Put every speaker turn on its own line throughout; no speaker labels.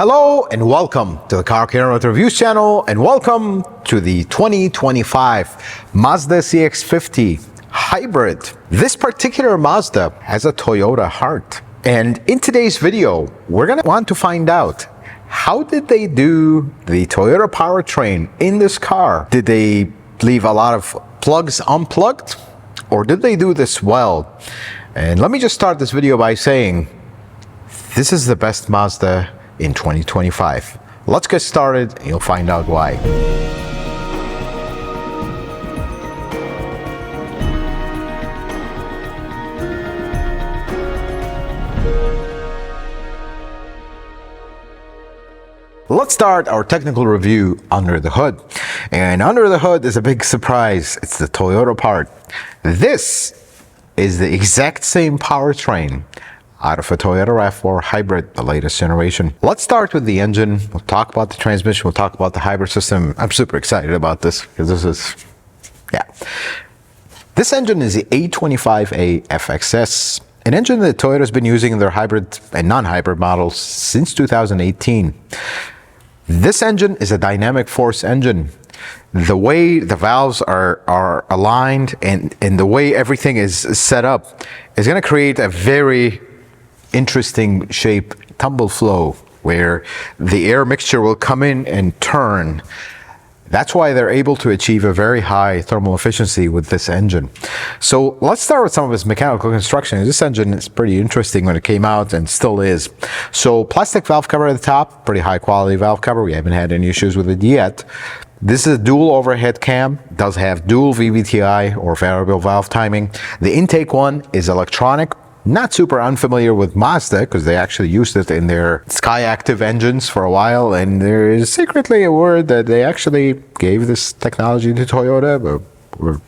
Hello and welcome to the Car Automotive Reviews channel, and welcome to the 2025 Mazda CX-50 Hybrid. This particular Mazda has a Toyota heart. And in today's video, we're going to want to find out, how did they do the Toyota powertrain in this car? Did they leave a lot of plugs unplugged, or did they do this well? And let me just start this video by saying, this is the best Mazda in 2025. Let's get started and you'll find out why. Let's start our technical review under the hood. And under the hood is a big surprise. It's the Toyota part. This is the exact same powertrain out of a Toyota RAV4 Hybrid, the latest generation. Let's start with the engine. We'll talk about the transmission. We'll talk about the hybrid system. I'm super excited about this because this is, This engine is the A25A FXS, an engine that Toyota has been using in their hybrid and non-hybrid models since 2018. This engine is a dynamic force engine. The way the valves are aligned and the way everything is set up is going to create a very interesting shape tumble flow where the air mixture will come in and turn. That's why they're able to achieve a very high thermal efficiency with this engine. So let's start with some of its mechanical construction. This engine is pretty interesting when it came out and still is. So plastic valve cover at the top, pretty high quality valve cover. We haven't had any issues with it yet. This is a dual overhead cam, does have dual VVTi or variable valve timing. The intake one is electronic. Not super unfamiliar with Mazda because they actually used it in their Skyactiv engines for a while, and there is secretly a word that they actually gave this technology to Toyota, but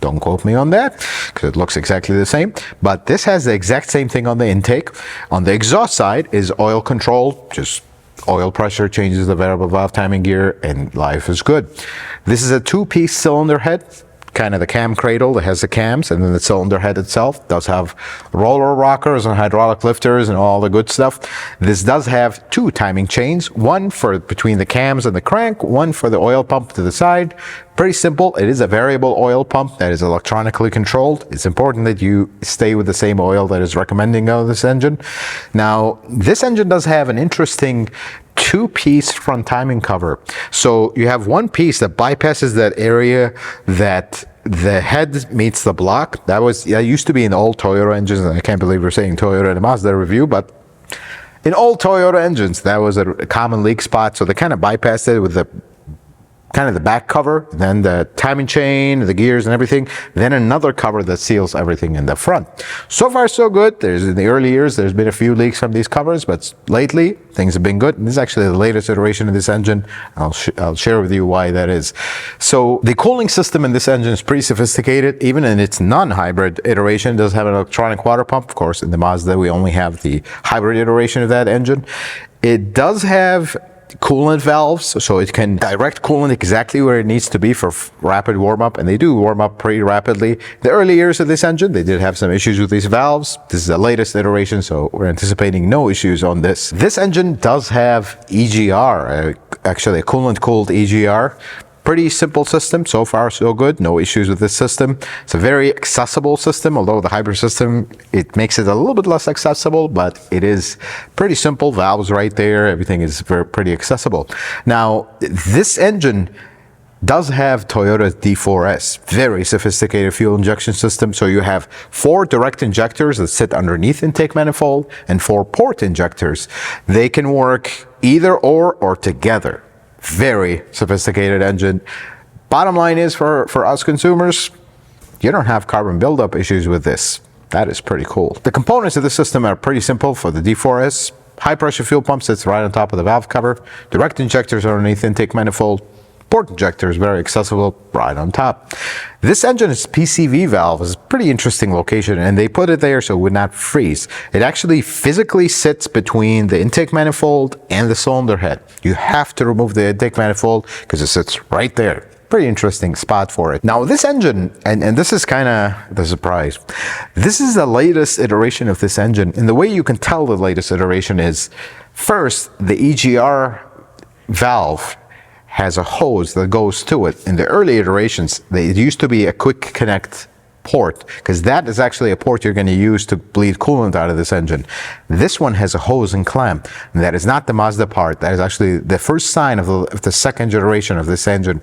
don't quote me on that because it looks exactly the same. But this has the exact same thing on the intake. On the exhaust side is oil control, just oil pressure changes the variable valve timing gear, and life is good. This is a two-piece cylinder head, kind of the cam cradle that has the cams, and then the cylinder head itself does have roller rockers and hydraulic lifters and all the good stuff. This does have two timing chains, one for between the cams and the crank, one for the oil pump to the side. Pretty simple. It is a variable oil pump that is electronically controlled. It's important that you stay with the same oil that is recommending of this engine. Now, this engine does have an interesting two-piece front timing cover. So you have one piece that bypasses that area that the head meets the block. That used to be in old Toyota engines, and I can't believe we're saying Toyota and Mazda review, but in old Toyota engines, that was a common leak spot. So they kind of bypassed it with the back cover, then the timing chain, the gears and everything, then another cover that seals everything in the front. So far, so good. In the early years, there's been a few leaks from these covers, but lately, things have been good. And this is actually the latest iteration of this engine. I'll share with you why that is. So the cooling system in this engine is pretty sophisticated. Even in its non-hybrid iteration, it does have an electronic water pump. Of course, in the Mazda, we only have the hybrid iteration of that engine. It does have coolant valves, so it can direct coolant exactly where it needs to be for rapid warm-up, and they do warm up pretty rapidly. The early years of this engine, they did have some issues with these valves. This is the latest iteration, so we're anticipating no issues on this. This engine does have EGR, actually a coolant-cooled EGR. Pretty simple system. So far, so good. No issues with this system. It's a very accessible system, although the hybrid system, it makes it a little bit less accessible, but it is pretty simple. Valves right there. Everything is pretty accessible. Now, this engine does have Toyota's D4S, very sophisticated fuel injection system. So you have 4 direct injectors that sit underneath intake manifold and 4 port injectors. They can work either or together. Very sophisticated engine. Bottom line is, for us consumers, you don't have carbon buildup issues with this. That is pretty cool. The components of the system are pretty simple. For the D4S, high pressure fuel pump sits right on top of the valve cover. Direct injectors are underneath intake manifold. Port injector is very accessible, right on top. This engine is PCV valve, is a pretty interesting location, and they put it there so it would not freeze. It actually physically sits between the intake manifold and the cylinder head. You have to remove the intake manifold because it sits right there. Pretty interesting spot for it. Now this engine, and this is kind of the surprise, this is the latest iteration of this engine, and the way you can tell the latest iteration is First, the EGR valve has a hose that goes to it. In the early iterations, it used to be a quick connect port, because that is actually a port you're going to use to bleed coolant out of this engine. This one has a hose and clamp, and that is not the Mazda part. That is actually the first sign of the second generation of this engine.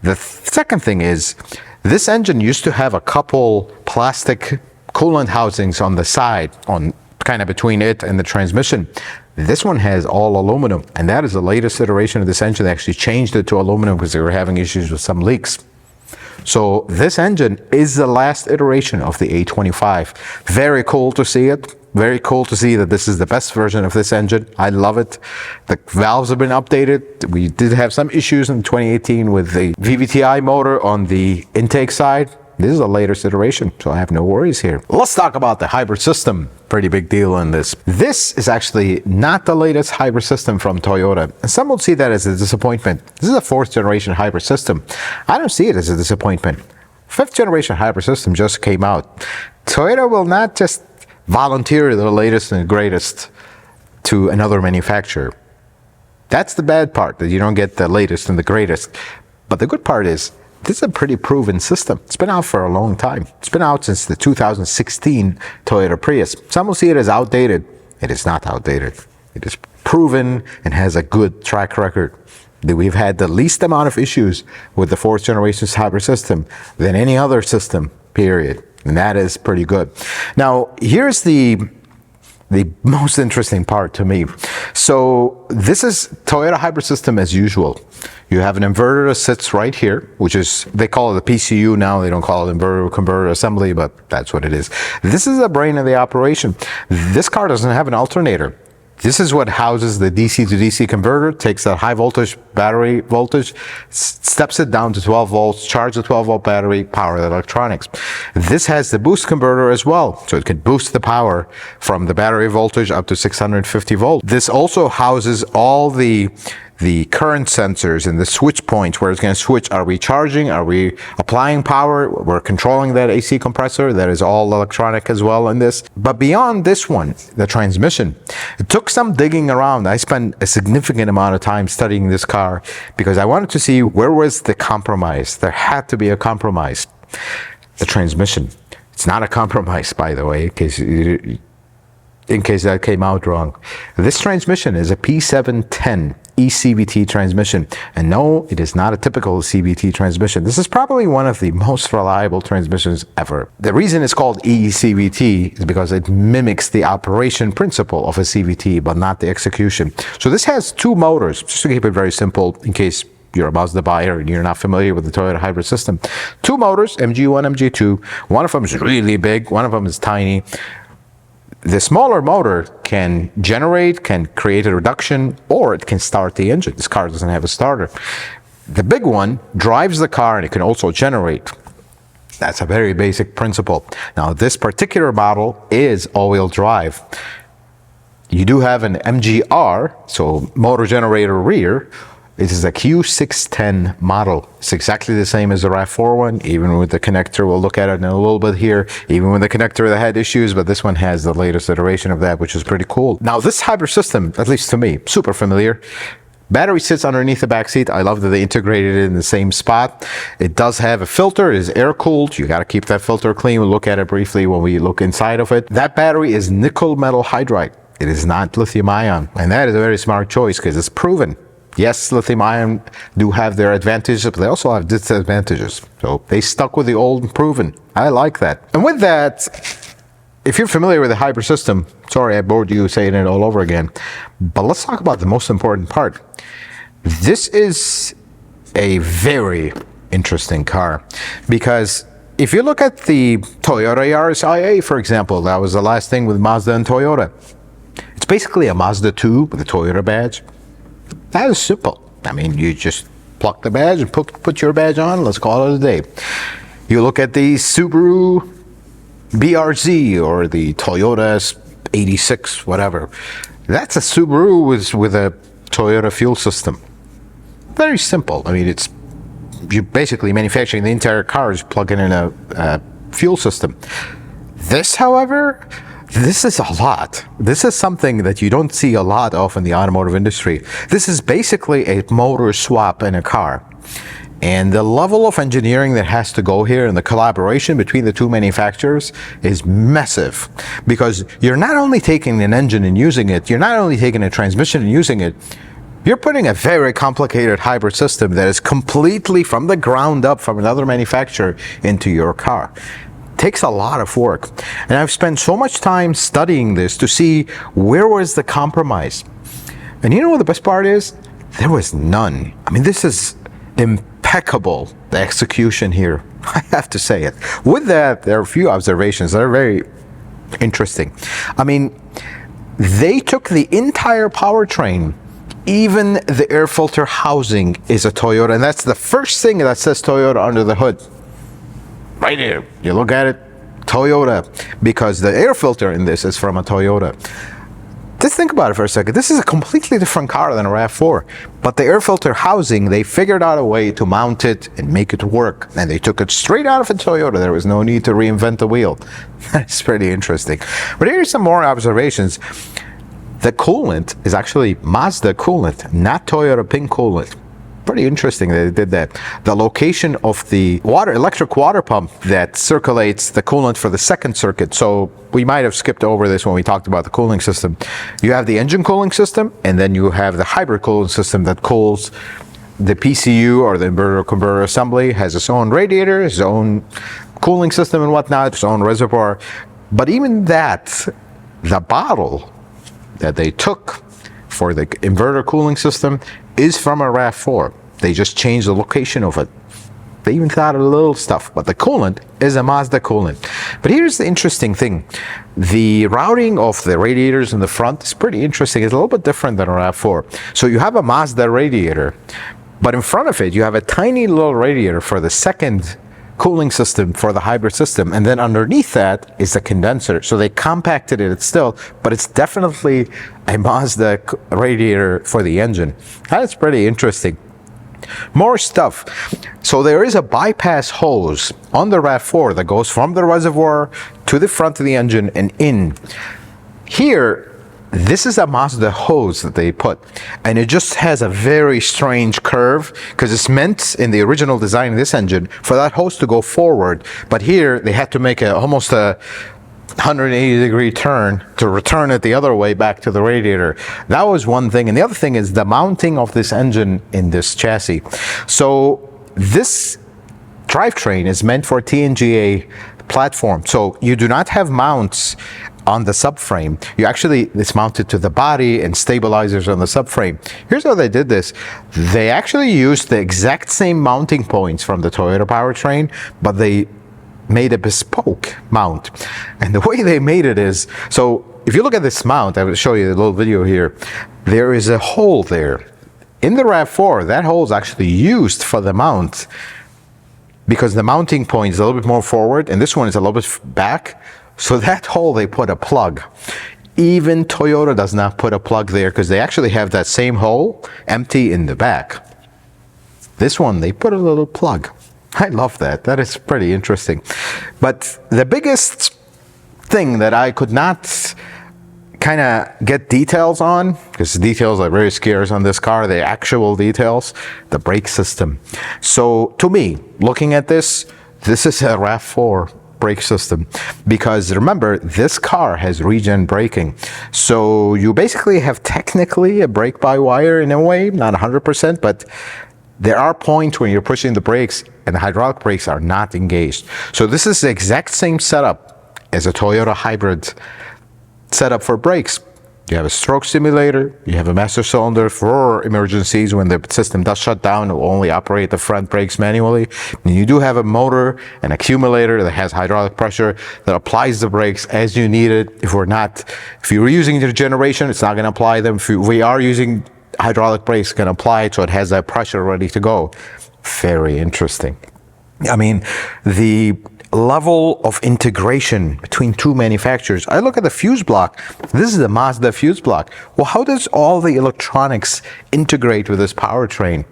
The second thing is, this engine used to have a couple plastic coolant housings on the side, on kind of between it and the transmission. This one has all aluminum, and that is the latest iteration of this engine. They actually changed it to aluminum because they were having issues with some leaks. So this engine is the last iteration of the A25. Very cool to see it. Very cool to see that this is the best version of this engine. I love it. The valves have been updated. We did have some issues in 2018 with the VVTi motor on the intake side. This is the latest iteration, so I have no worries here. Let's talk about the hybrid system. Pretty big deal in this. This is actually not the latest hybrid system from Toyota. And some will see that as a disappointment. This is a fourth generation hybrid system. I don't see it as a disappointment. Fifth generation hybrid system just came out. Toyota will not just volunteer the latest and greatest to another manufacturer. That's the bad part, that you don't get the latest and the greatest. But the good part is, this is a pretty proven system. It's been out for a long time. It's been out since the 2016 Toyota Prius. Some will see it as outdated. It is not outdated. It is proven and has a good track record. We've had the least amount of issues with the fourth generation hybrid system than any other system, period. And that is pretty good. Now, here's the most interesting part to me. So this is Toyota hybrid system as usual. You have an inverter that sits right here, which is, they call it a PCU now. They don't call it inverter converter assembly, but that's what it is. This is the brain of the operation. This car doesn't have an alternator. This is what houses the DC to DC converter, takes that high voltage battery voltage, steps it down to 12 volts, charge the 12 volt battery, power the electronics. This has the boost converter as well, so it can boost the power from the battery voltage up to 650 volts. This also houses all the current sensors and the switch points where it's going to switch. Are we charging? Are we applying power? We're controlling that AC compressor. That is all electronic as well in this. But beyond this one, the transmission, it took some digging around. I spent a significant amount of time studying this car because I wanted to see where was the compromise. There had to be a compromise. The transmission. It's not a compromise, by the way, in case that came out wrong. This transmission is a P710 eCVT transmission. And no, it is not a typical CVT transmission. This is probably one of the most reliable transmissions ever. The reason it's called eCVT is because it mimics the operation principle of a CVT, but not the execution. So this has two motors, just to keep it very simple in case you're a Mazda buyer and you're not familiar with the Toyota hybrid system. Two motors, MG1, MG2. One of them is really big, one of them is tiny. The smaller motor can generate, can create a reduction, or it can start the engine. This car doesn't have a starter. The big one drives the car and it can also generate. That's a very basic principle. Now, this particular model is all-wheel drive. You do have an MGR, so motor generator rear. It is a Q610 model. It's exactly the same as the RAV4 one, even with the connector. We'll look at it in a little bit here. Even with the connector that had issues, but this one has the latest iteration of that, which is pretty cool. Now, this hybrid system, at least to me, super familiar. Battery sits underneath the back seat. I love that they integrated it in the same spot. It does have a filter. It is air cooled. You got to keep that filter clean. We'll look at it briefly when we look inside of it. That battery is nickel metal hydride. It is not lithium ion. And that is a very smart choice because it's proven. Yes, lithium ion do have their advantages, but they also have disadvantages. So they stuck with the old and proven. I like that. And with that, if you're familiar with the hybrid system, sorry I bored you saying it all over again, but let's talk about the most important part. This is a very interesting car because if you look at the Toyota Yaris IA, for example, that was the last thing with Mazda and Toyota. It's basically a Mazda 2 with a Toyota badge. That is simple. I mean, you just pluck the badge and put your badge on. Let's call it a day. You look at the Subaru BRZ or the Toyota 86, whatever. That's a Subaru with a Toyota fuel system. Very simple. I mean, you're basically manufacturing the entire car, just plugging in a fuel system. This, however, This is a lot. This is something that you don't see a lot of in the automotive industry. This is basically a motor swap in a car. And the level of engineering that has to go here and the collaboration between the two manufacturers is massive, because you're not only taking an engine and using it, you're not only taking a transmission and using it, you're putting a very complicated hybrid system that is completely from the ground up from another manufacturer into your car. Takes a lot of work. And I've spent so much time studying this to see where was the compromise. And you know what the best part is? There was none. I mean, this is impeccable, the execution here. I have to say it. With that, there are a few observations that are very interesting. I mean, they took the entire powertrain. Even the air filter housing is a Toyota, and that's the first thing that says Toyota under the hood. Right here, you look at it, Toyota, because the air filter in this is from a Toyota. Just think about it for a second. This is a completely different car than a RAV4, but the air filter housing, they figured out a way to mount it and make it work, and they took it straight out of a Toyota. There was no need to reinvent the wheel. That's pretty interesting. But here's some more observations. The coolant is actually Mazda coolant, not Toyota pink coolant. Pretty interesting that they did that. The location of the electric water pump that circulates the coolant for the second circuit. So we might have skipped over this when we talked about the cooling system. You have the engine cooling system, and then you have the hybrid cooling system that cools the PCU, or the inverter converter assembly, has its own radiator, its own cooling system and whatnot, its own reservoir. But even that, the bottle that they took for the inverter cooling system is from a RAV4. They just changed the location of it. They even thought of little stuff, but the coolant is a Mazda coolant. But here's the interesting thing. The routing of the radiators in the front is pretty interesting. It's a little bit different than a RAV4. So you have a Mazda radiator, but in front of it, you have a tiny little radiator for the second cooling system for the hybrid system, and then underneath that is the condenser. So they compacted it still, but it's definitely a Mazda radiator for the engine. That's pretty interesting. More stuff. So there is a bypass hose on the RAV4 that goes from the reservoir to the front of the engine and in. Here, this is a Mazda hose that they put, and it just has a very strange curve, because it's meant in the original design of this engine for that hose to go forward, but here they had to make almost a 180-degree turn to return it the other way back to the radiator. That was one thing. And the other thing is the mounting of this engine in this chassis. So this drivetrain is meant for TNGA platform. So you do not have mounts on the subframe. It's mounted to the body and stabilizers on the subframe. Here's how they did this. They actually used the exact same mounting points from the Toyota powertrain, but they made a bespoke mount. And the way they made it is, so if you look at this mount, I will show you a little video here. There is a hole there. In the RAV4, that hole is actually used for the mount, because the mounting point is a little bit more forward, and this one is a little bit back. So that hole, they put a plug. Even Toyota does not put a plug there, because they actually have that same hole empty in the back. This one, they put a little plug. I love that. That is pretty interesting. But the biggest thing that I could not kind of get details on, because the details are very scarce on this car, the actual details, the brake system. So to me, looking at this is a RAV4 brake system, because remember, this car has regen braking. So you basically have technically a brake by wire in a way, not 100%, but there are points when you're pushing the brakes and the hydraulic brakes are not engaged. So this is the exact same setup as a Toyota hybrid setup for brakes. You have a stroke simulator, you have a master cylinder for emergencies when the system does shut down. It will only operate the front brakes manually. And you do have a motor, an accumulator that has hydraulic pressure that applies the brakes as you need it. If you're using the generation, it's not going to apply them. If we are using hydraulic brakes, can apply it, so it has that pressure ready to go. Very interesting. I mean, the level of integration between two manufacturers. I look at the fuse block. This is the Mazda fuse block. Well, how does all the electronics integrate with this powertrain?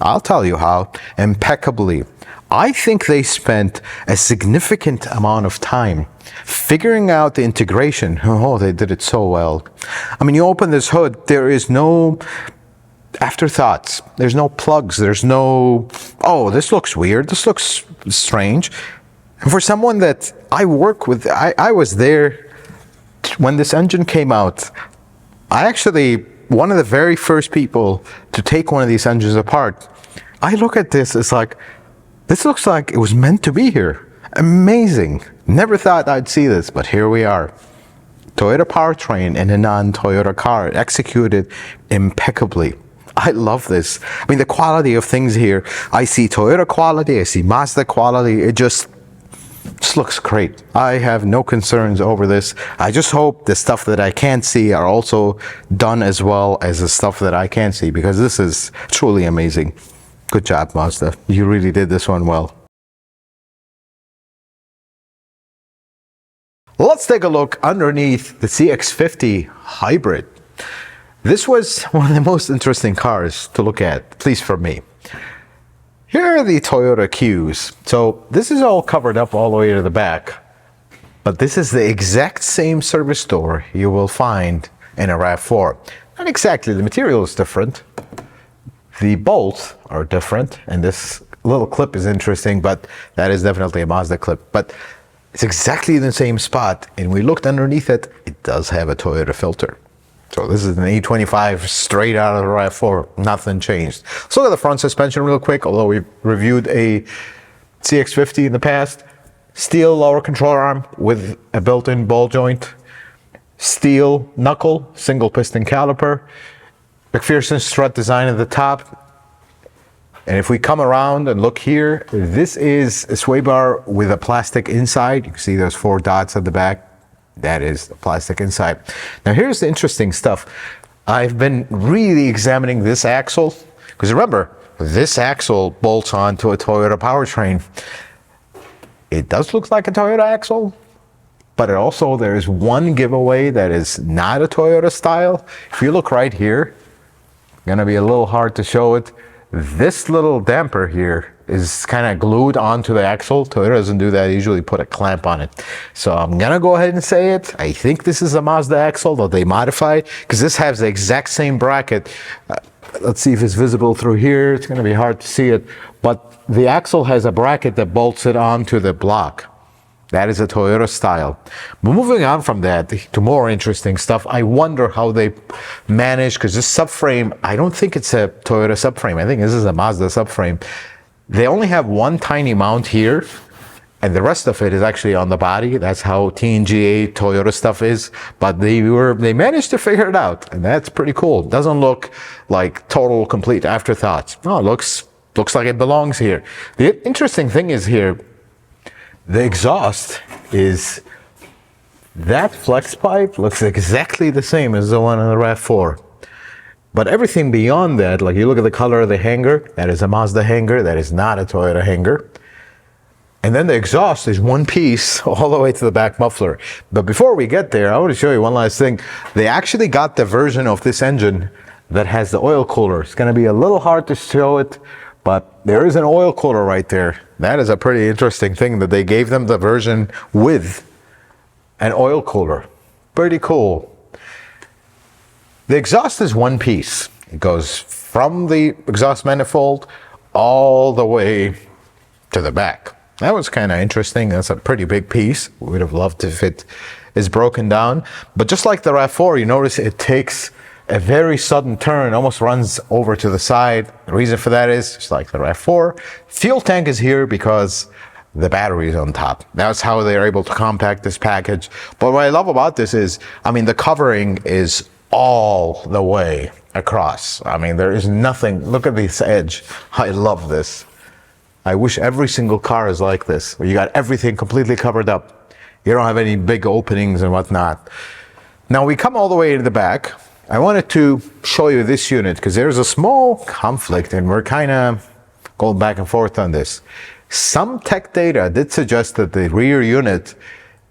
I'll tell you how. Impeccably. I think they spent a significant amount of time figuring out the integration. Oh, they did it so well. I mean, you open this hood, there is no afterthoughts. There's no plugs. There's no, oh, this looks weird. This looks strange. And for someone that I work with, I was there when this engine came out. I actually, one of the very first people to take one of these engines apart. I look at this, it's like, this looks like it was meant to be here. Amazing. Never thought I'd see this, but here we are. Toyota powertrain in a non-Toyota car, executed impeccably. I love this. I mean, the quality of things here. I see Toyota quality, I see Mazda quality. It just looks great. I have no concerns over this. I just hope the stuff that I can't see are also done as well as the stuff that I can see, because this is truly amazing. Good job, Mazda. You really did this one well. Let's take a look underneath the CX-50 Hybrid. This was one of the most interesting cars to look at, at least for me. Here are the Toyota cues. So this is all covered up all the way to the back, but this is the exact same service door you will find in a RAV4. Not exactly, the material is different. The bolts are different, and this little clip is interesting, but that is definitely a Mazda clip. But it's exactly the same spot, and we looked underneath it, it does have a Toyota filter. So this is an E25 straight out of the RAV4, nothing changed. Let's look at the front suspension real quick, although we've reviewed a CX-50 in the past. Steel lower control arm with a built-in ball joint. Steel knuckle, single piston caliper. McPherson strut design at the top. And if we come around and look here, this is a sway bar with a plastic inside. You can see there's 4 dots at the back. That is the plastic inside. Now here's the interesting stuff. I've been really examining this axle, because remember, this axle bolts onto a Toyota powertrain. It does look like a Toyota axle, but it also, there's one giveaway that is not a Toyota style. If you look right here, gonna be a little hard to show it. This little damper here is kind of glued onto the axle. Toyota doesn't do that, they usually put a clamp on it. So I'm gonna go ahead and say it. I think this is a Mazda axle that they modified, because this has the exact same bracket. Let's see if it's visible through here. It's gonna be hard to see it, but the axle has a bracket that bolts it onto the block. That is a Toyota style. But moving on from that to more interesting stuff, I wonder how they manage, because this subframe, I don't think it's a Toyota subframe. I think this is a Mazda subframe. They only have one tiny mount here, and the rest of it is actually on the body. That's how TNGA Toyota stuff is. But they managed to figure it out, and that's pretty cool. It doesn't look like total complete afterthoughts. No, it looks like it belongs here. The interesting thing is here, the exhaust is, that flex pipe looks exactly the same as the one on the RAV4. But everything beyond that, like you look at the color of the hanger, that is a Mazda hanger, that is not a Toyota hanger. And then the exhaust is one piece all the way to the back muffler. But before we get there, I want to show you one last thing. They actually got the version of this engine that has the oil cooler. It's going to be a little hard to show it, but there is an oil cooler right there. That is a pretty interesting thing that they gave them the version with an oil cooler. Pretty cool. The exhaust is one piece. It goes from the exhaust manifold all the way to the back. That was kind of interesting. That's a pretty big piece. We would have loved if it is broken down. But just like the RAV4, you notice it takes a very sudden turn, almost runs over to the side. The reason for that is, just like the RAV4, fuel tank is here because the battery is on top. That's how they're able to compact this package. But what I love about this is, I mean, the covering is all the way across. I mean, there is nothing. Look at this edge. I love this. I wish every single car is like this, where you got everything completely covered up. You don't have any big openings and whatnot. Now we come all the way to the back. I wanted to show you this unit because there's a small conflict and we're kind of going back and forth on this. Some tech data did suggest that the rear unit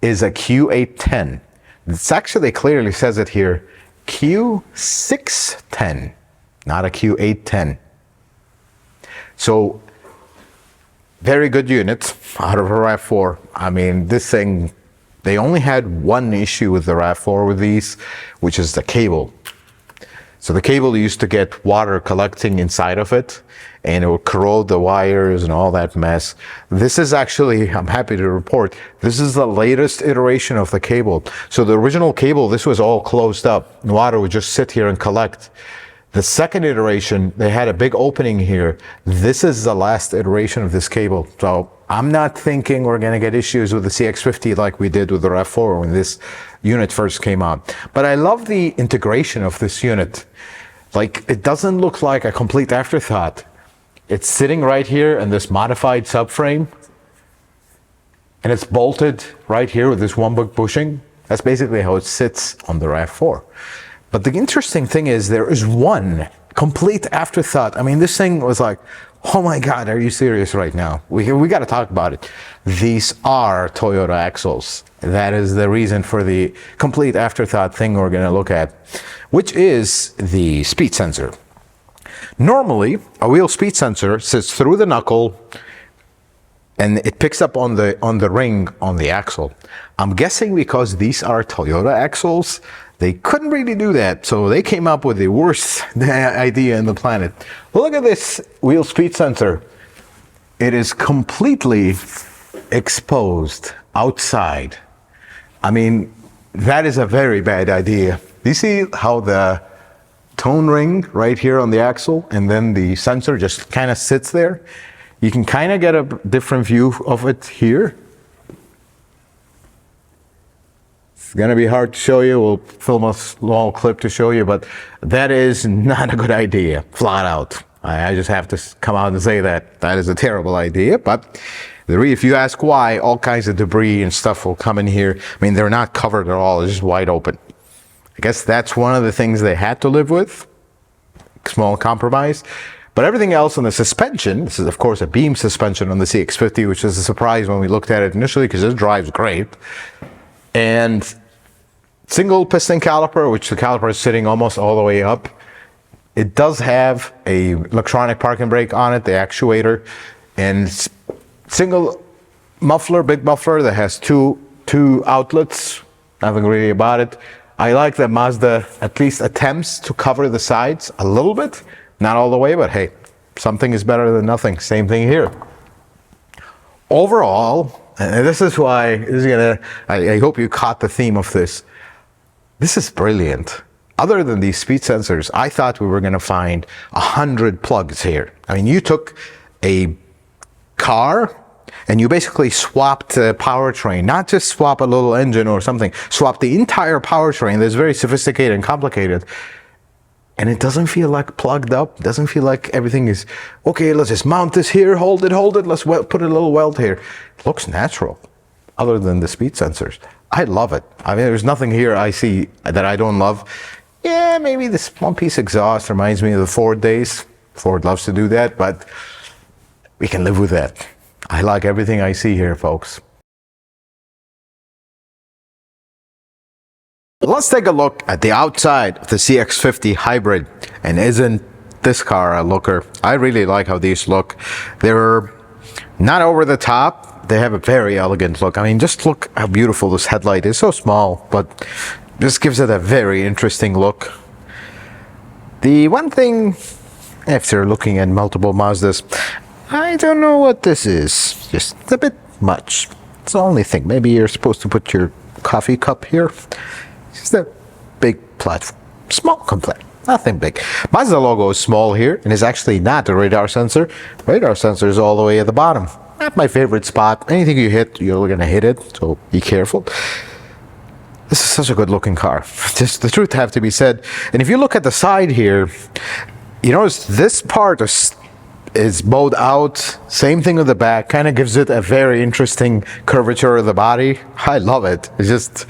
is a Q810. It's actually clearly says it here, Q610, not a Q810. So very good unit out of a RAV4. I mean, this thing, they only had one issue with the RAV4 with these, which is the cable. So the cable used to get water collecting inside of it, and it would corrode the wires and all that mess. This is actually, I'm happy to report, this is the latest iteration of the cable. So the original cable, this was all closed up. Water would just sit here and collect. The second iteration, they had a big opening here. This is the last iteration of this cable. So I'm not thinking we're going to get issues with the CX-50 like we did with the RAV4 when this unit first came out. But I love the integration of this unit. Like, it doesn't look like a complete afterthought. It's sitting right here in this modified subframe, and it's bolted right here with this one big bushing. That's basically how it sits on the RAV4. But the interesting thing is there is one complete afterthought. I mean, this thing was like, oh my God, are you serious right now? We got to talk about it. These are Toyota axles. That is the reason for the complete afterthought thing we're going to look at, which is the speed sensor. Normally, a wheel speed sensor sits through the knuckle and it picks up on the ring on the axle. I'm guessing because these are Toyota axles, they couldn't really do that, so they came up with the worst idea in the planet. Well, look at this wheel speed sensor. It is completely exposed outside. I mean, that is a very bad idea. Do you see how the tone ring right here on the axle and then the sensor just kind of sits there? You can kind of get a different view of it here. It's going to be hard to show you. We'll film a small clip to show you, but that is not a good idea, flat out. I just have to come out and say that. That is a terrible idea, but if you ask why, all kinds of debris and stuff will come in here. I mean, they're not covered at all. It's just wide open. I guess that's one of the things they had to live with. Small compromise. But everything else on the suspension, this is of course a beam suspension on the CX-50, which is a surprise when we looked at it initially because it drives great. And single piston caliper, which the caliper is sitting almost all the way up. It does have a electronic parking brake on it, the actuator, and single muffler, big muffler that has two outlets. Nothing really about it. I like that Mazda at least attempts to cover the sides a little bit. Not all the way, but hey, something is better than nothing. Same thing here. Overall, and this is why I hope you caught the theme of this. This is brilliant. Other than these speed sensors, I thought we were going to find 100 plugs here. I mean, you took a car and you basically swapped the powertrain, not just swap a little engine or something, swap the entire powertrain that's very sophisticated and complicated. And it doesn't feel like plugged up. It doesn't feel like everything is, okay, let's just mount this here, hold it. Let's put a little weld here. It looks natural, other than the speed sensors. I love it. I mean, there's nothing here I see that I don't love. Yeah, maybe this one-piece exhaust reminds me of the Ford days. Ford loves to do that, but we can live with that. I like everything I see here, folks. Let's take a look at the outside of the CX-50 Hybrid. And isn't this car a looker? I really like how these look. They're not over the top. They have a very elegant look. I mean, just look how beautiful this headlight is. So small, but just gives it a very interesting look. The one thing, after looking at multiple Mazdas, I don't know what this is. Just a bit much. It's the only thing. Maybe you're supposed to put your coffee cup here. Just a big platform. Small compared. Nothing big. Mazda logo is small here and is actually not a radar sensor. Radar sensor is all the way at the bottom. Not my favorite spot. Anything you hit, you're going to hit it. So be careful. This is such a good looking car. Just the truth have to be said. And if you look at the side here, you notice this part is bowed out. Same thing with the back. Kind of gives it a very interesting curvature of the body. I love it. It's just,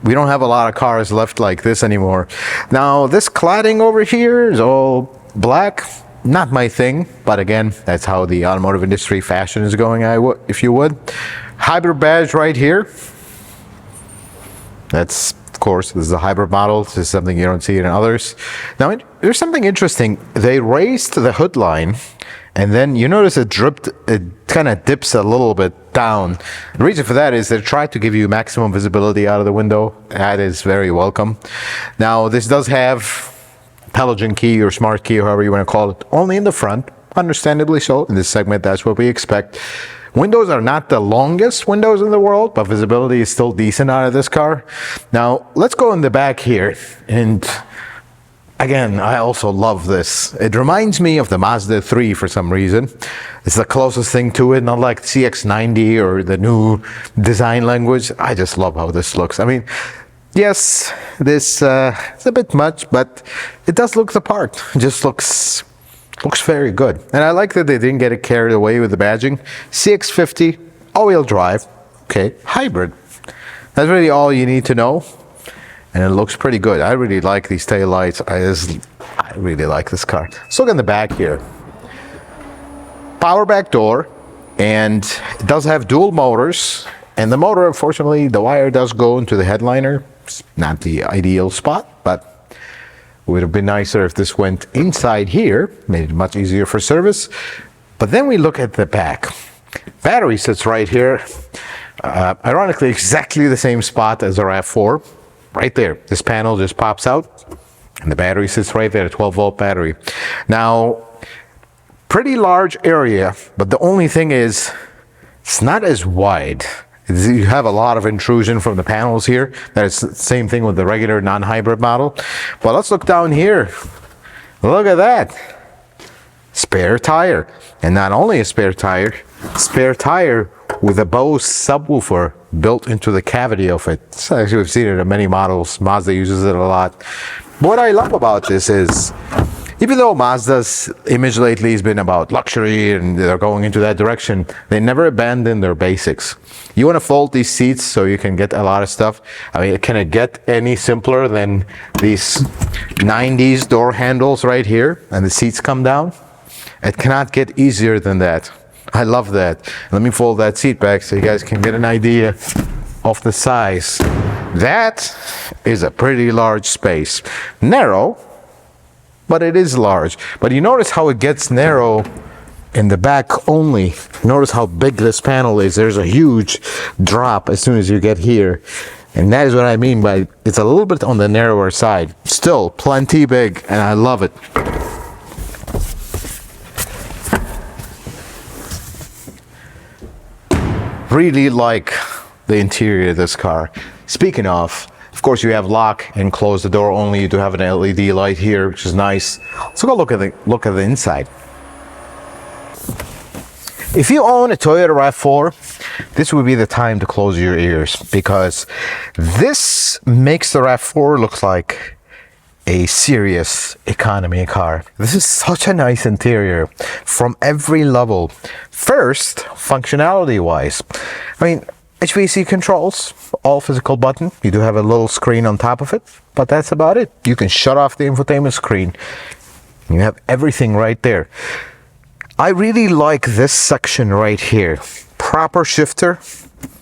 we don't have a lot of cars left like this anymore. Now, this cladding over here is all black. Not my thing, but again, that's how the automotive industry fashion is going, if you would. Hybrid badge right here. That's Of course, this is a hybrid model. This is something you don't see in others. Now, there's something interesting. They raised the hood line, and then you notice it kind of dips a little bit down. The reason for that is they tried to give you maximum visibility out of the window. That is very welcome. Now, this does have halogen key or smart key, or however you want to call it, only in the front. Understandably so. In this segment, that's what we expect. Windows are not the longest windows in the world, but visibility is still decent out of this car. Now, let's go in the back here. And again, I also love this. It reminds me of the Mazda 3 for some reason. It's the closest thing to it, not like CX-90 or the new design language. I just love how this looks. I mean, yes, this is a bit much, but it does look the part. It just looks very good. And I like that they didn't get it carried away with the badging. CX-50, all-wheel drive, okay, hybrid. That's really all you need to know. And it looks pretty good. I really like these taillights. I really like this car. Let's look in the back here. Power back door, and it does have dual motors. And the motor, unfortunately, the wire does go into the headliner. It's not the ideal spot, but it would have been nicer if this went inside here, made it much easier for service. But then we look at the back. Battery sits right here. Ironically, exactly the same spot as the RAV4. Right there. This panel just pops out, and the battery sits right there, a 12-volt battery. Now, pretty large area, but the only thing is, it's not as wide. You have a lot of intrusion from the panels here. That's the same thing with the regular non-hybrid model. But let's look down here. Look at that. Spare tire. And not only a spare tire with a Bose subwoofer built into the cavity of it. So actually, we've seen it in many models. Mazda uses it a lot. What I love about this is, even though Mazda's image lately has been about luxury and they're going into that direction, they never abandon their basics. You want to fold these seats so you can get a lot of stuff. I mean, can it get any simpler than these 90s door handles right here and the seats come down? It cannot get easier than that. I love that. Let me fold that seat back so you guys can get an idea of the size. That is a pretty large space. Narrow, but it is large. But you notice how it gets narrow in the back only. Notice how big this panel is. There's a huge drop as soon as you get here. And that is what I mean by it's a little bit on the narrower side. Still plenty big, and I love it. Really like the interior of this car. Speaking of course, you have lock and close the door only. You do have an LED light here, which is nice. Let's go look at the inside. If you own a Toyota RAV4, this would be the time to close your ears, because this makes the RAV4 look like a serious economy car. This is such a nice interior from every level. First, functionality wise, I mean, HVAC controls, all physical button. You do have a little screen on top of it, but that's about it. You can shut off the infotainment screen. You have everything right there. I really like this section right here. Proper shifter.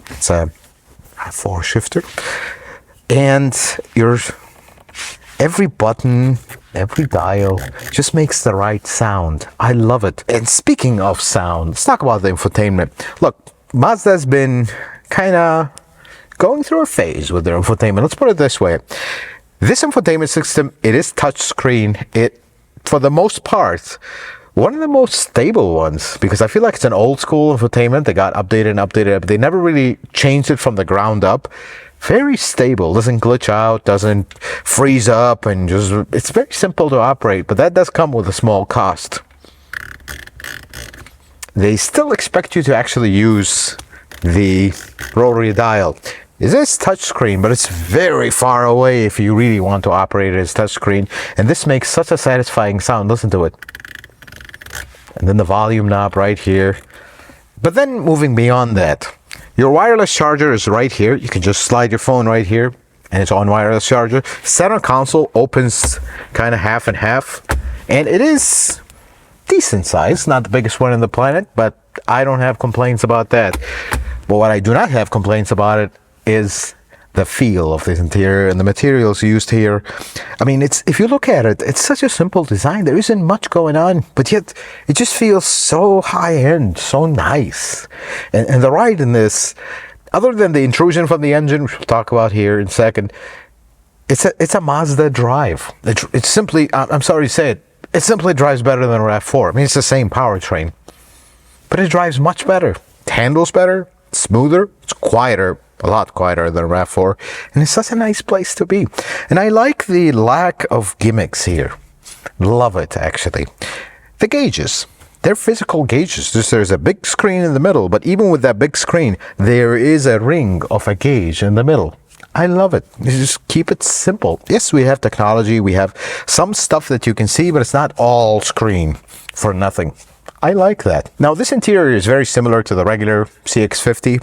It's a RAV4 shifter. And your every button, every dial just makes the right sound. I love it. And speaking of sound, let's talk about the infotainment. Look, Mazda's been kind of going through a phase with their infotainment. Let's put it this way. This infotainment system, it is touchscreen. It, for the most part, one of the most stable ones, because I feel like it's an old school infotainment. They got updated and updated, but they never really changed it from the ground up. Very stable, doesn't glitch out, doesn't freeze up, and just, it's very simple to operate, but that does come with a small cost. They still expect you to actually use the rotary dial. It is touchscreen, but it's very far away if you really want to operate it as touchscreen. And this makes such a satisfying sound. Listen to it. And then the volume knob right here. But then moving beyond that, your wireless charger is right here. You can just slide your phone right here, and it's on wireless charger. Center console opens kind of half and half, and it is decent size. Not the biggest one on the planet, but I don't have complaints about that. But what I do not have complaints about it is the feel of this interior and the materials used here. I mean, if you look at it, it's such a simple design. There isn't much going on, but yet it just feels so high-end, so nice. And the ride in this, other than the intrusion from the engine, which we'll talk about here in a second, it's a Mazda drive. It's simply, I'm sorry to say it, it simply drives better than a RAV4. I mean, it's the same powertrain, but it drives much better. It handles better, it's smoother, it's quieter, a lot quieter than a RAV4, and it's such a nice place to be. And I like the lack of gimmicks here. Love it, actually. The gauges. They're physical gauges. There's a big screen in the middle, but even with that big screen, there is a ring of a gauge in the middle. I love it. You just keep it simple. Yes, we have technology. We have some stuff that you can see, but it's not all screen for nothing. I like that. Now, this interior is very similar to the regular CX-50.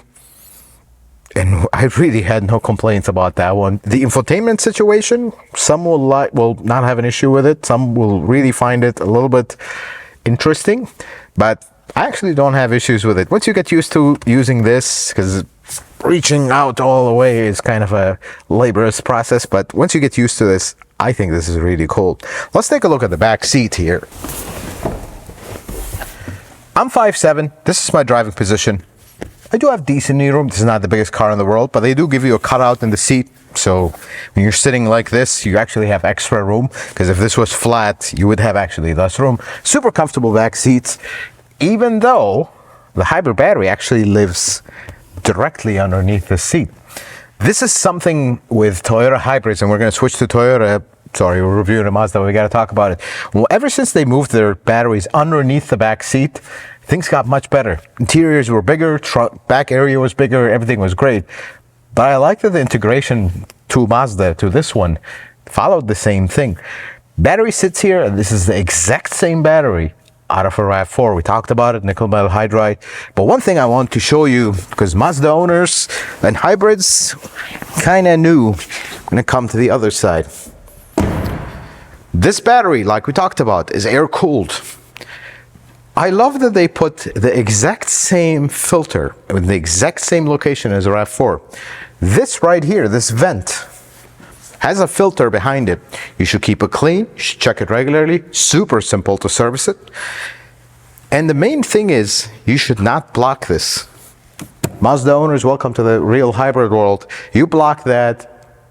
And I really had no complaints about that one. The infotainment situation, some will not have an issue with it. Some will really find it a little bit interesting. But I actually don't have issues with it. Once you get used to using this, because reaching out all the way is kind of a laborious process, but once you get used to this, I think this is really cool. Let's take a look at the back seat here. I'm 5'7". This is my driving position. I do have decent knee room. This is not the biggest car in the world, but they do give you a cutout in the seat. So when you're sitting like this, you actually have extra room, because if this was flat, you would have actually less room. Super comfortable back seats, even though the hybrid battery actually lives directly underneath the seat. This is something with Toyota hybrids, and we're going to switch to Toyota. Sorry, we're reviewing a Mazda, but we got to talk about it. Well, ever since they moved their batteries underneath the back seat, things got much better. Interiors were bigger, back area was bigger, everything was great. But I like that the integration to Mazda, to this one, followed the same thing. Battery sits here, and this is the exact same battery out of a RAV4. We talked about it, nickel metal hydride. But one thing I want to show you, because Mazda owners and hybrids kind of knew when it comes to the other side. This battery, like we talked about, is air-cooled. I love that they put the exact same filter in the exact same location as a RAV4. This right here, this vent, has a filter behind it. You should keep it clean, you should check it regularly, super simple to service it. And the main thing is, you should not block this. Mazda owners, welcome to the real hybrid world. You block that,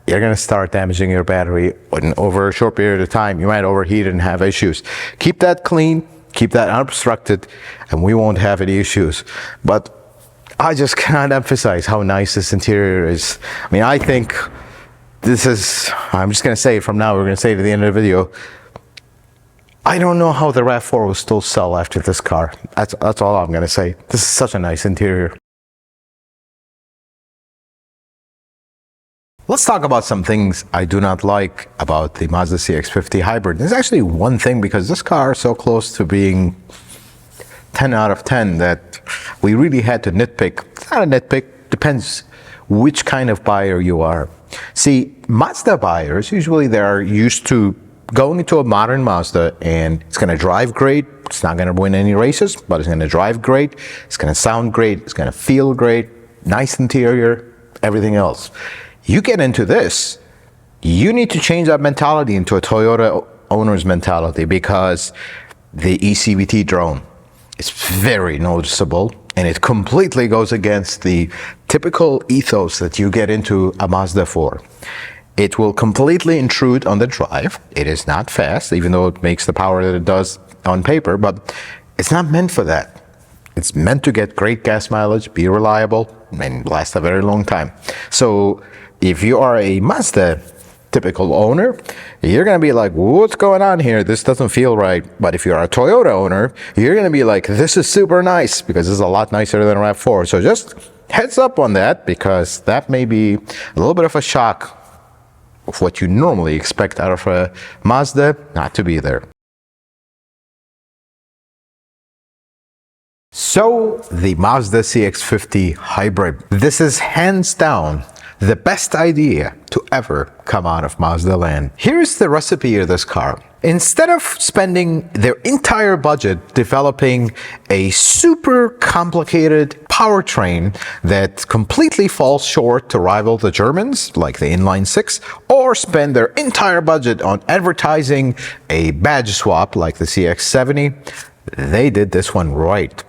you're gonna start damaging your battery, and over a short period of time, you might overheat it and have issues. Keep that clean, keep that unobstructed, and we won't have any issues. But I just cannot emphasize how nice this interior is. I mean, I think this is, I'm just going to say it from now, we're going to say it at the end of the video, I don't know how the RAV4 will still sell after this car. That's all I'm going to say. This is such a nice interior. Let's talk about some things I do not like about the Mazda CX-50 Hybrid. There's actually one thing, because this car is so close to being 10 out of 10 that we really had to nitpick. It's not a nitpick, depends which kind of buyer you are. See, Mazda buyers, usually they're used to going into a modern Mazda, and it's going to drive great. It's not going to win any races, but it's going to drive great. It's going to sound great. It's going to feel great. Nice interior, everything else. You get into this, you need to change that mentality into a Toyota owner's mentality, because the ECVT drone is very noticeable, and it completely goes against the typical ethos that you get into a Mazda 4. It will completely intrude on the drive. It is not fast, even though it makes the power that it does on paper, but it's not meant for that. It's meant to get great gas mileage, be reliable, and last a very long time. So if you are a Mazda typical owner, you're going to be like, what's going on here? This doesn't feel right. But if you're a Toyota owner, you're going to be like, this is super nice, because this is a lot nicer than a RAV4. So just heads up on that, because that may be a little bit of a shock of what you normally expect out of a Mazda not to be there. So the Mazda CX-50 Hybrid. This is hands down the best idea to ever come out of Mazda land. Here's the recipe of this car. Instead of spending their entire budget developing a super complicated powertrain that completely falls short to rival the Germans, like the inline six, or spend their entire budget on advertising a badge swap like the CX-70, they did this one right.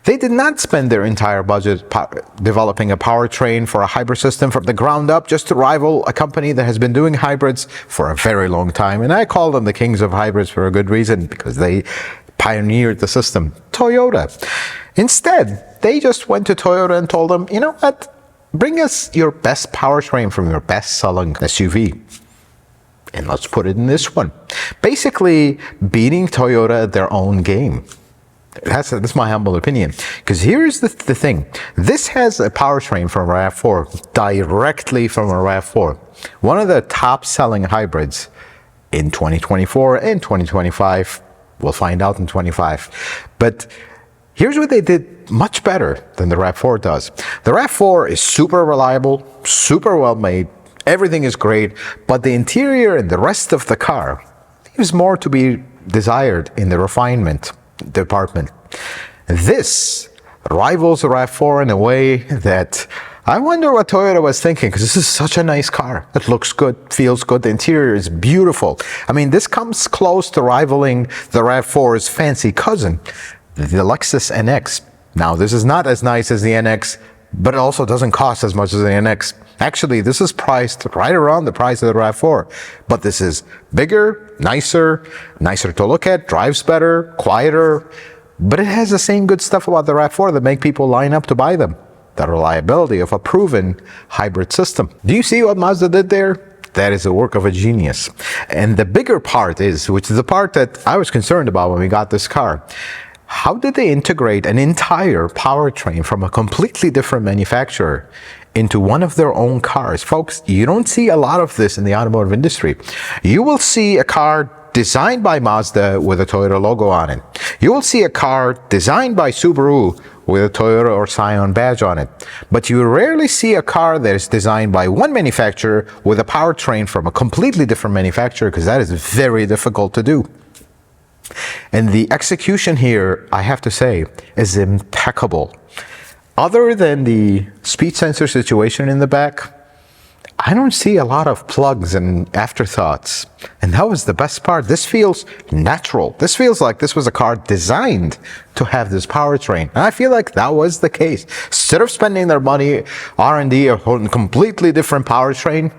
They did not spend their entire budget developing a powertrain for a hybrid system from the ground up just to rival a company that has been doing hybrids for a very long time. And I call them the kings of hybrids for a good reason, because they pioneered the system, Toyota. Instead, they just went to Toyota and told them, you know what, bring us your best powertrain from your best-selling SUV. And let's put it in this one. Basically, beating Toyota at their own game. That's my humble opinion. Because here's the thing. This has a powertrain from a RAV4, directly from a RAV4. One of the top-selling hybrids in 2024 and 2025. We'll find out in 25. But here's what they did much better than the RAV4 does. The RAV4 is super reliable, super well made. Everything is great, but the interior and the rest of the car leaves more to be desired in the refinement department. This rivals the RAV4 in a way that I wonder what Toyota was thinking, because this is such a nice car. It looks good, feels good, the interior is beautiful. I mean, this comes close to rivaling the RAV4's fancy cousin, the Lexus NX. Now, this is not as nice as the NX, but it also doesn't cost as much as the NX. Actually, this is priced right around the price of the RAV4, but this is bigger, nicer to look at, drives better, quieter, but it has the same good stuff about the RAV4 that make people line up to buy them. The reliability of a proven hybrid system. Do you see what Mazda did there? That is a work of a genius. And the bigger part is, which is the part that I was concerned about when we got this car, how did they integrate an entire powertrain from a completely different manufacturer into one of their own cars? Folks, you don't see a lot of this in the automotive industry. You will see a car designed by Mazda with a Toyota logo on it. You will see a car designed by Subaru with a Toyota or Scion badge on it. But you rarely see a car that is designed by one manufacturer with a powertrain from a completely different manufacturer, because that is very difficult to do. And the execution here, I have to say, is impeccable. Other than the speed sensor situation in the back, I don't see a lot of plugs and afterthoughts. And that was the best part. This feels natural. This feels like this was a car designed to have this powertrain. And I feel like that was the case. Instead of spending their money R&D on a completely different powertrain,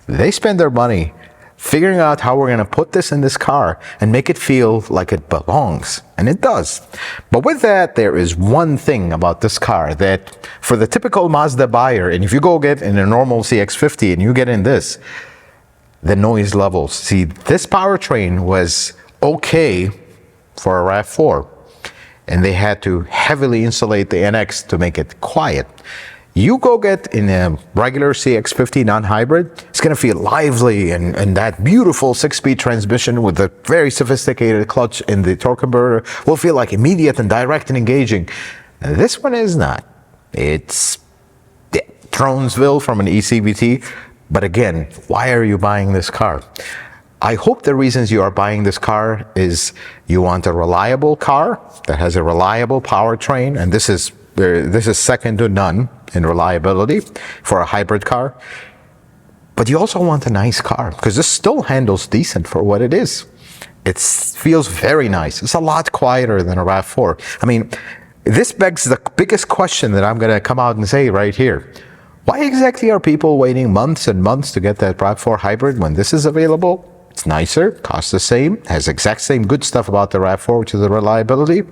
they spend their money figuring out how we're going to put this in this car and make it feel like it belongs. And it does. But with that, there is one thing about this car that for the typical Mazda buyer, and if you go get in a normal CX-50 and you get in this, the noise levels. See, this powertrain was okay for a RAV4, and they had to heavily insulate the NX to make it quiet. You go get in a regular CX-50 non-hybrid, it's going to feel lively, and that beautiful 6-speed transmission with a very sophisticated clutch in the torque converter will feel like immediate and direct and engaging. And this one is not. It's Tronesville from an ECVT. But again, why are you buying this car? I hope the reasons you are buying this car is you want a reliable car that has a reliable powertrain, and this is second to none in reliability for a hybrid car. But you also want a nice car, because this still handles decent for what it is. It feels very nice. It's a lot quieter than a RAV4. I mean, this begs the biggest question that I'm going to come out and say right here. Why exactly are people waiting months and months to get that RAV4 hybrid when this is available? It's nicer, costs the same, has exact same good stuff about the RAV4, which is the reliability.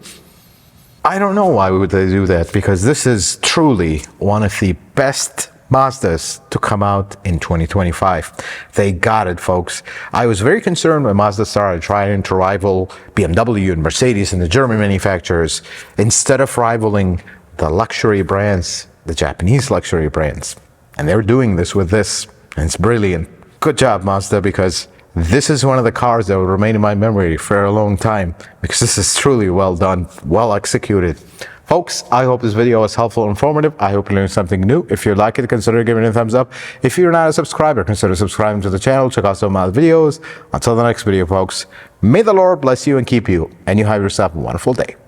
I don't know why would they do that, because this is truly one of the best Mazdas to come out in 2025. They got it, folks. I was very concerned when Mazda started trying to rival BMW and Mercedes and the German manufacturers instead of rivaling the luxury brands, the Japanese luxury brands. And they're doing this with this, and it's brilliant. Good job, Mazda, because this is one of the cars that will remain in my memory for a long time, because this is truly well done, well executed. Folks, I hope this video was helpful and informative. I hope you learned something new. If you like it, consider giving it a thumbs up. If you're not a subscriber, consider subscribing to the channel. Check out some of my videos. Until the next video, folks, may the Lord bless you and keep you, and you have yourself a wonderful day.